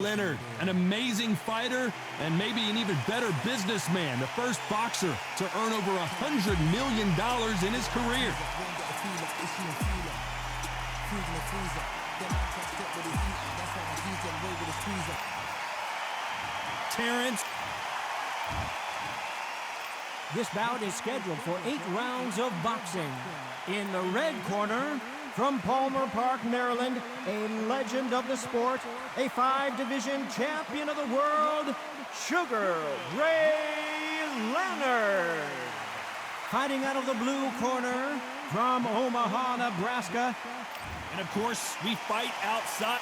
Leonard, an amazing fighter and maybe an even better businessman, the first boxer to earn over $100 million in his career. Terrence. This bout is scheduled for 8 rounds of boxing. In the red corner, from Palmer Park, Maryland, a legend of the sport, a 5-division champion of the world, Sugar Ray Leonard. Fighting out of the blue corner, from Omaha, Nebraska. And of course, we fight outside.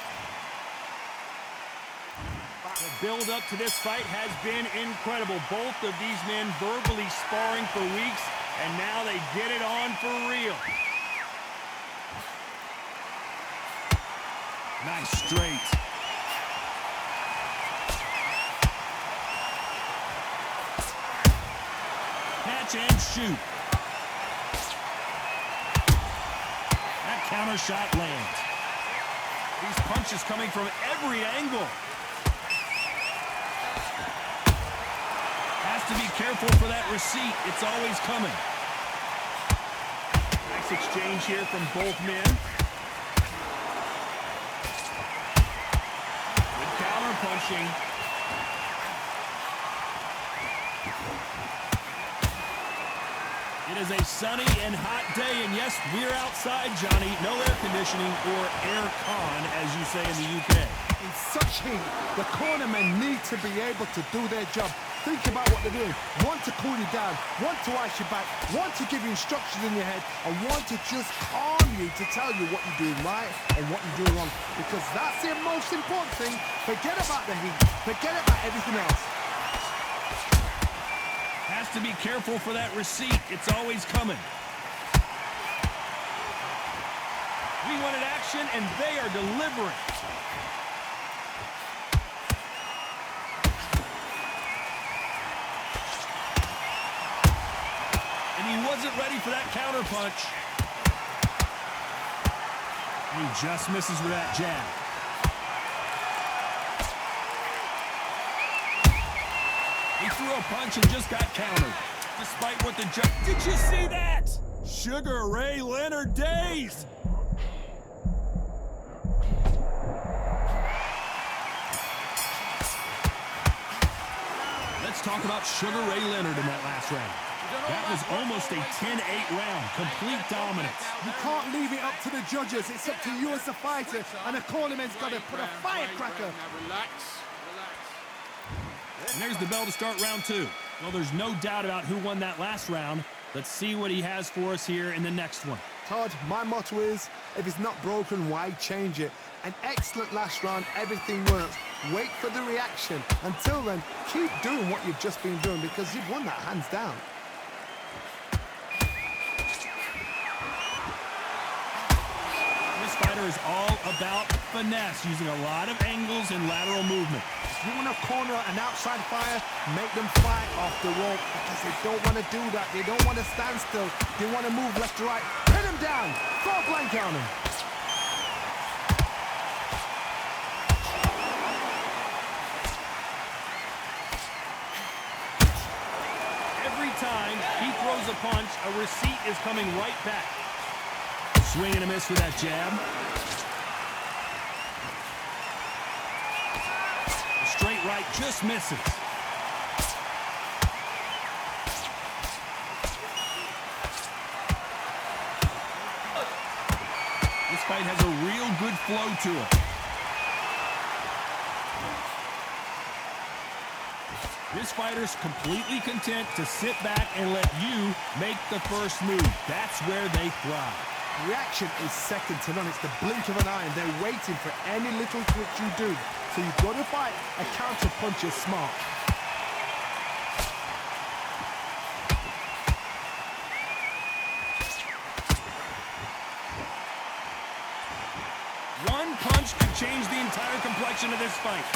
The build up to this fight has been incredible. Both of these men verbally sparring for weeks, and now they get it on for real. Nice straight. Catch and shoot. That counter shot lands. These punches coming from every angle. Has to be careful for that receipt. It's always coming. Nice exchange here from both men. Punching. It is a sunny and hot day, and yes, we're outside, Johnny. No air conditioning or air con, as you say in the UK. In such heat, the cornermen need to be able to do their job. Think about what they're doing. One to cool you down, one to ice you back, one to give you instructions in your head, and one to just calm you to tell you what you're doing right and what you're doing wrong. Because that's the most important thing. Forget about the heat. Forget about everything else. Has to be careful for that receipt. It's always coming. We wanted action, and they are delivering. He wasn't ready for that counter punch. He just misses with that jab. He threw a punch and just got countered. Despite what the judge... Did you see that? Sugar Ray Leonard days. Let's talk about Sugar Ray Leonard in that last round. That was almost a 10-8 round, complete dominance. You can't leave it up to the judges. It's up to you as a fighter, and the cornerman's got to put a firecracker. And there's the bell to start round 2. Well, there's no doubt about who won that last round. Let's see what he has for us here in the next one. Todd, my motto is, if it's not broken, why change it? An excellent last round, everything works. Wait for the reaction. Until then, keep doing what you've just been doing, because you've won that hands down. This fighter is all about finesse, using a lot of angles and lateral movement. If you want to corner an outside fire, make them fight off the rope, because they don't want to do that. They don't want to stand still. They want to move left to right. Pin them down. Throw a blanket on them. Every time he throws a punch, a receipt is coming right back. Swing and a miss with that jab. A straight right just misses. This fight has a real good flow to it. This fighter's completely content to sit back and let you make the first move. That's where they thrive. Reaction is second to none. It's the blink of an eye, and they're waiting for any little twitch you do. So you've got to fight a counter punch is smart. One punch could change the entire complexion of this fight.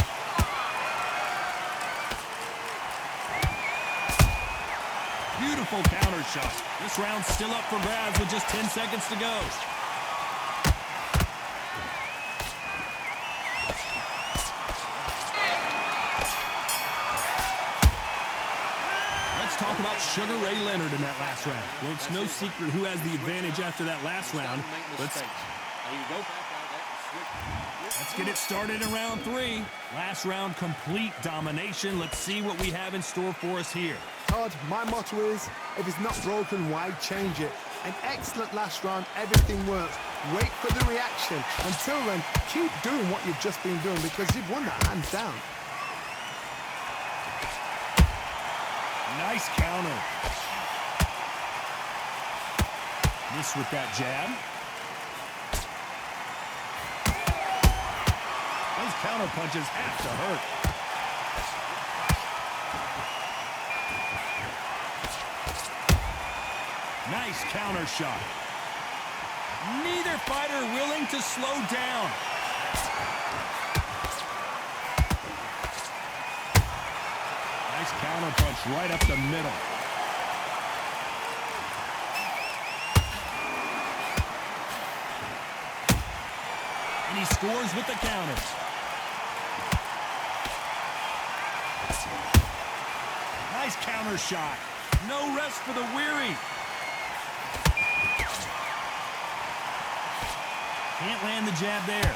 Beautiful counter shot. This round's still up for grabs with just 10 seconds to go. about Sugar Ray Leonard in that last round. Well, it's no secret who has the advantage after that last round. Let's get it started in round 3. Last round, complete domination. Let's see what we have in store for us here. Todd, my motto is, if it's not broken, why change it? An excellent last round, everything works. Wait for the reaction. Until then, keep doing what you've just been doing because you've won that hands down. Nice counter. Miss with that jab. Those counter punches have to hurt. Nice counter shot. Neither fighter willing to slow down. Nice counter punch right up the middle. And he scores with the counters. Nice counter shot. No rest for the weary. Can't land the jab there.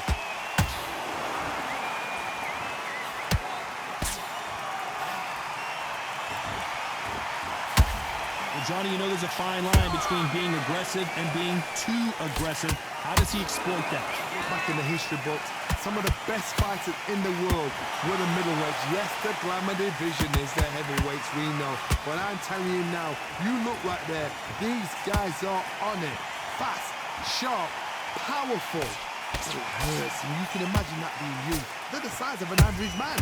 Well, Johnny, you know there's a fine line between being aggressive and being too aggressive. How does he exploit that? Back in the history books, some of the best fighters in the world were the middleweights. Yes, the glamour division is the heavyweights, we know. But I'm telling you now, you look right there. These guys are on it. Fast, sharp, powerful. It hurts, and you can imagine that being you. They're the size of an average man.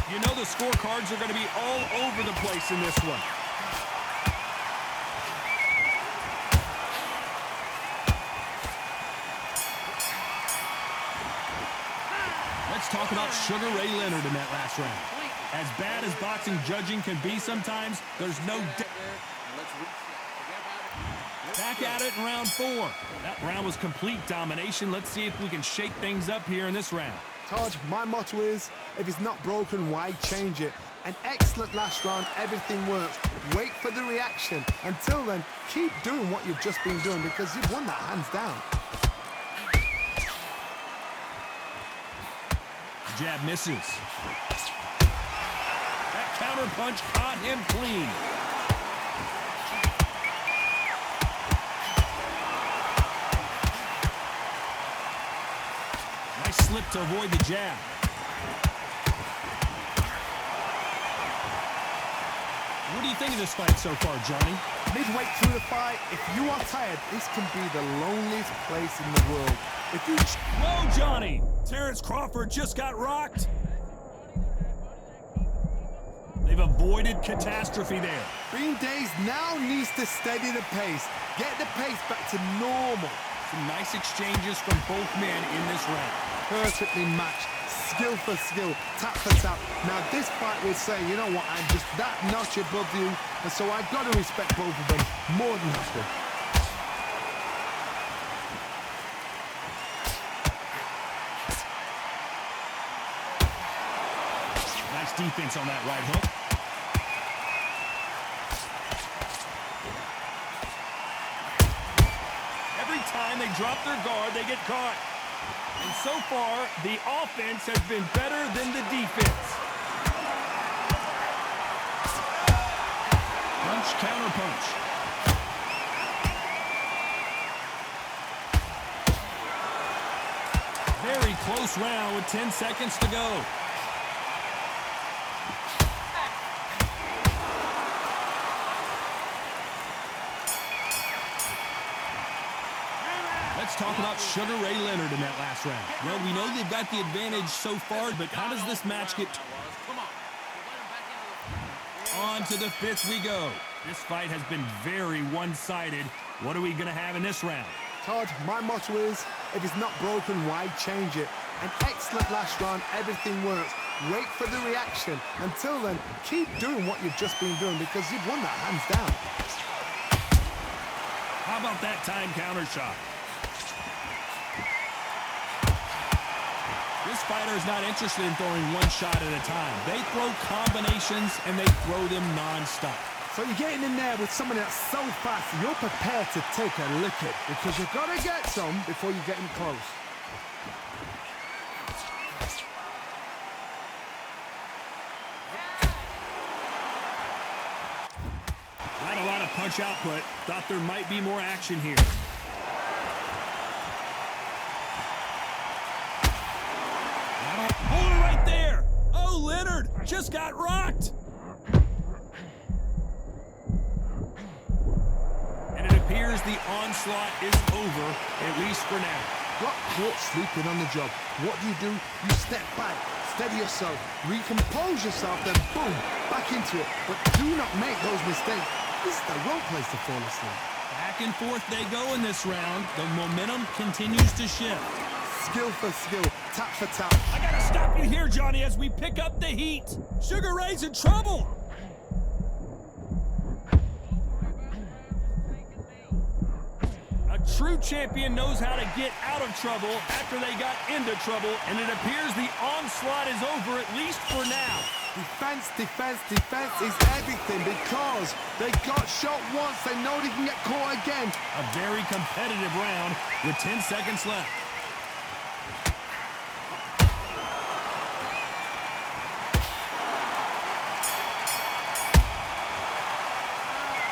You know the scorecards are going to be all over the place in this one. Let's talk about Sugar Ray Leonard in that last round. As bad as boxing judging can be sometimes, there's no doubt. Back at it in round 4. That round was complete domination. Let's see if we can shake things up here in this round. Todd, my motto is, if it's not broken, why change it? An excellent last round, everything works. Wait for the reaction. Until then, keep doing what you've just been doing because you've won that hands down. Jab misses. That counter punch caught him clean. Nice slip to avoid the jab. What do you think of this fight so far, Johnny? Midway through the fight, if you are tired, this can be the loneliest place in the world. If you... Whoa, Johnny! Terrence Crawford just got rocked. They've avoided catastrophe there. Bean Days now needs to steady the pace. Get the pace back to normal. Some nice exchanges from both men in this round. Perfectly matched. Skill for skill, tap for tap. Now this fight will say, you know what, I'm just that notch above you, and so I've got to respect both of them more than happy. Nice defense on that right hook. Every time they drop their guard, they get caught. And so far, the offense has been better than the defense. Punch, counter punch. Very close round with 10 seconds to go. Let's talk about Sugar Ray Leonard in that last round. Well, we know they've got the advantage so far, but how does this match get... On to the 5th we go. This fight has been very one-sided. What are we going to have in this round? Todd, my motto is, if it's not broken, why change it? An excellent last round, everything works. Wait for the reaction. Until then, keep doing what you've just been doing because you've won that hands down. How about that time counter shot? This fighter is not interested in throwing one shot at a time. They throw combinations, and they throw them nonstop. So you're getting in there with someone that's so fast, you're prepared to take a licking because you've got to get some before you get him close. Not a lot of punch output. Thought there might be more action here. Hold it right there. Oh, Leonard just got rocked. And it appears the onslaught is over, at least for now. Got caught sleeping on the job. What do? You step back, steady yourself, recompose yourself, then boom, back into it. But do not make those mistakes. This is the wrong place to fall asleep. Back and forth they go in this round. The momentum continues to shift. Skill for skill, tap for tap. I gotta stop you here, Johnny, as we pick up the heat. Sugar Ray's in trouble. A true champion knows how to get out of trouble after they got into trouble, and it appears the onslaught is over, at least for now. Defense, defense, defense is everything because they got shot once. They know they can get caught again. A very competitive round with 10 seconds left.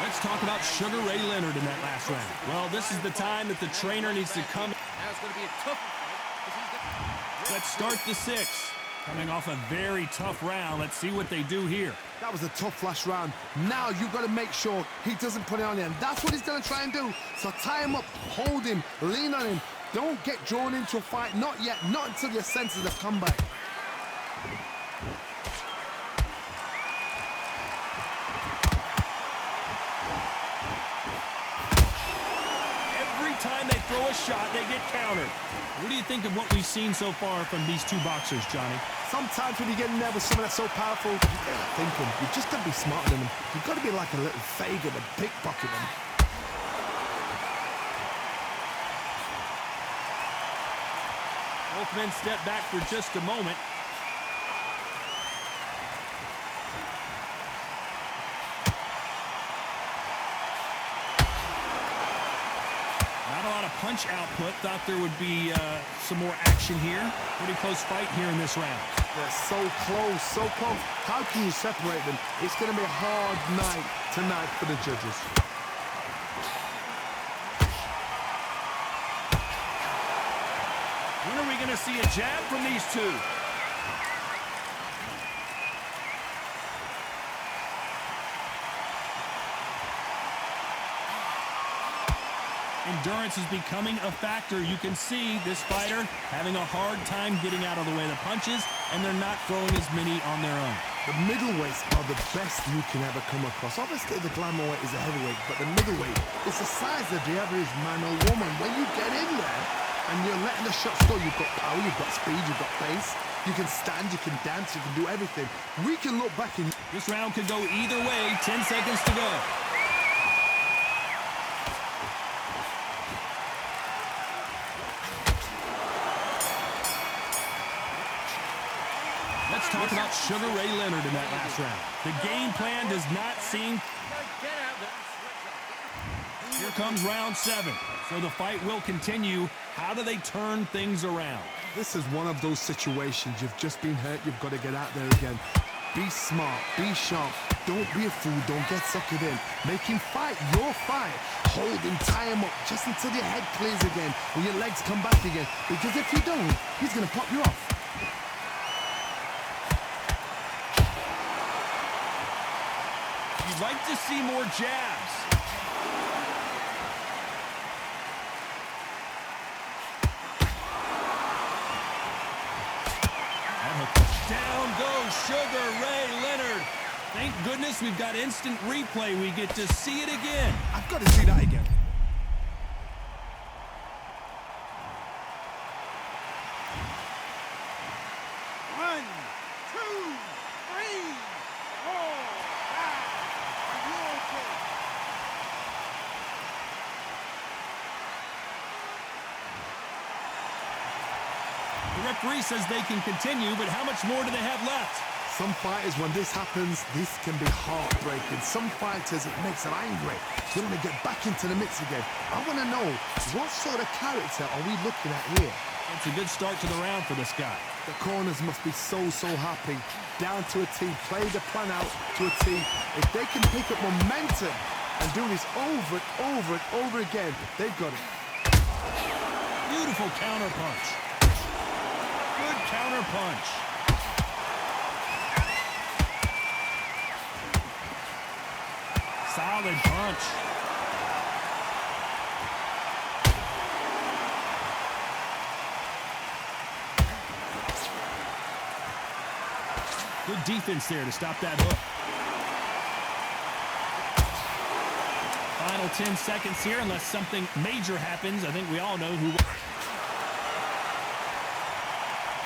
Let's talk about Sugar Ray Leonard in that last round. Well, this is the time that the trainer needs to come. Now it's going to be a tough fight. Let's start the 6. Coming off a very tough round. Let's see what they do here. That was a tough last round. Now you've got to make sure he doesn't put it on you. And that's what he's going to try and do. So tie him up, hold him, lean on him. Don't get drawn into a fight. Not yet. Not until your senses have come back. Every time they throw a shot, they get countered. What do you think of what we've seen so far from these two boxers, Johnny? Sometimes when you get in there with someone that's so powerful, you gotta think him. You've just got to be smarter than him. You've got to be like a little Fagin and pickpocket him. Both men step back for just a moment. Not a lot of punch output. Thought there would be some more action here. Pretty close fight here in this round. They're so close, so close. How can you separate them? It's going to be a hard night tonight for the judges. When are we going to see a jab from these two? Endurance is becoming a factor. You can see this fighter having a hard time getting out of the way of the punches, and they're not throwing as many on their own. The middleweights are the best you can ever come across. Obviously, the glamour weight is a heavyweight, but the middleweight is the size of the average man or woman. When you get in there and you're letting the shots go, you've got power, you've got speed, you've got pace. You can stand, you can dance, you can do everything. We can look back in. This round could go either way. 10 seconds to go. Let's talk about Sugar Ray Leonard in that last round. The game plan does not seem... Here comes round 7. So the fight will continue. How do they turn things around? This is one of those situations. You've just been hurt. You've got to get out there again. Be smart. Be sharp. Don't be a fool. Don't get suckered in. Make him fight your fight. Hold him. Tie him up just until your head clears again and your legs come back again. Because if you don't, he's going to pop you off. You'd like to see more jabs. Down goes Sugar Ray Leonard. Thank goodness we've got instant replay. We get to see it again. I've got to see that again. One, two, three, four, five. Are you okay? The referee says they can continue, but how much more do they have left? Some fighters, when this happens, this can be heartbreaking. Some fighters, it makes them angry. They want to get back into the mix again. I want to know, what sort of character are we looking at here? It's a good start to the round for this guy. The corners must be so happy. Down to a T, play the plan out to a T. If they can pick up momentum and do this over and over and over again, they've got it. Beautiful counter punch. Good counter punch. Solid punch. Good defense there to stop that hook. Final 10 seconds here, unless something major happens. I think we all know who.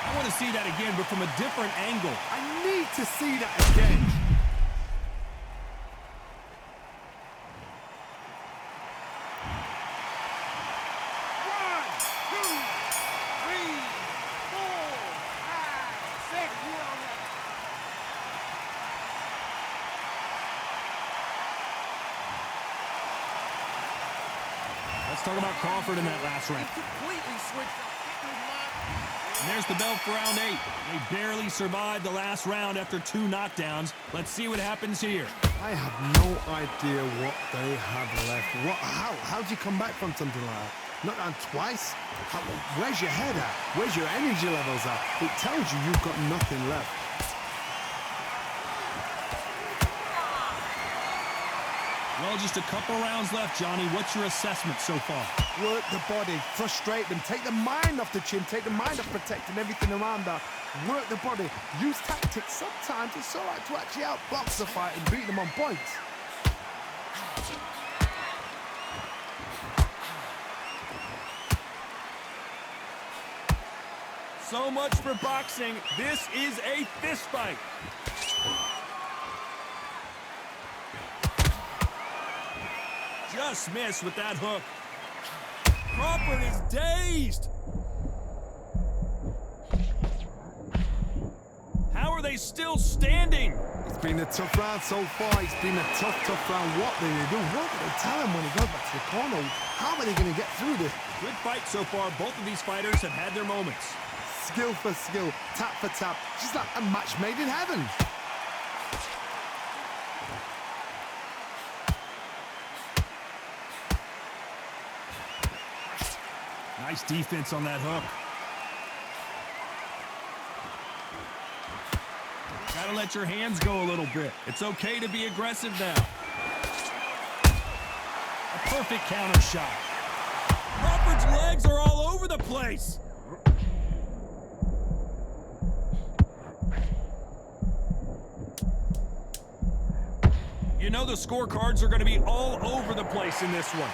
I want to see that again, but from a different angle. I need to see that again. Let's talk about Crawford in that last round. Completely switched up. And there's the bell for round 8. They barely survived the last round after 2 knockdowns. Let's see what happens here. I have no idea what they have left. How do you come back from something like that? Knocked down twice? Where's your head at? Where's your energy levels at? It tells you you've got nothing left. Well, just a couple rounds left, Johnny. What's your assessment so far? Work the body, frustrate them, take the mind off the chin, take the mind off protecting everything around that. Work the body, use tactics. Sometimes it's all right to actually outbox the fight and beat them on points. So much for boxing. This is a fist fight. Just missed with that hook. Crawford is dazed. How are they still standing? It's been a tough round so far. It's been a tough round. What do they do? What do they tell him when he goes back to the corner? How are they going to get through this? Good fight so far. Both of these fighters have had their moments. Skill for skill, tap for tap. Just like a match made in heaven. Nice defense on that hook. Gotta let your hands go a little bit. It's okay to be aggressive now. A perfect counter shot. Crawford's legs are all over the place. You know the scorecards are going to be all over the place in this one.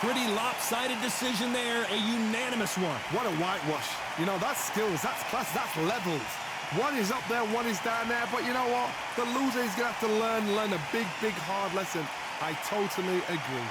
Pretty lopsided decision there, a unanimous one. What a whitewash. You know, that's skills, that's class, that's levels. One is up there, one is down there, but you know what? The loser is going to have to learn a big hard lesson. I totally agree.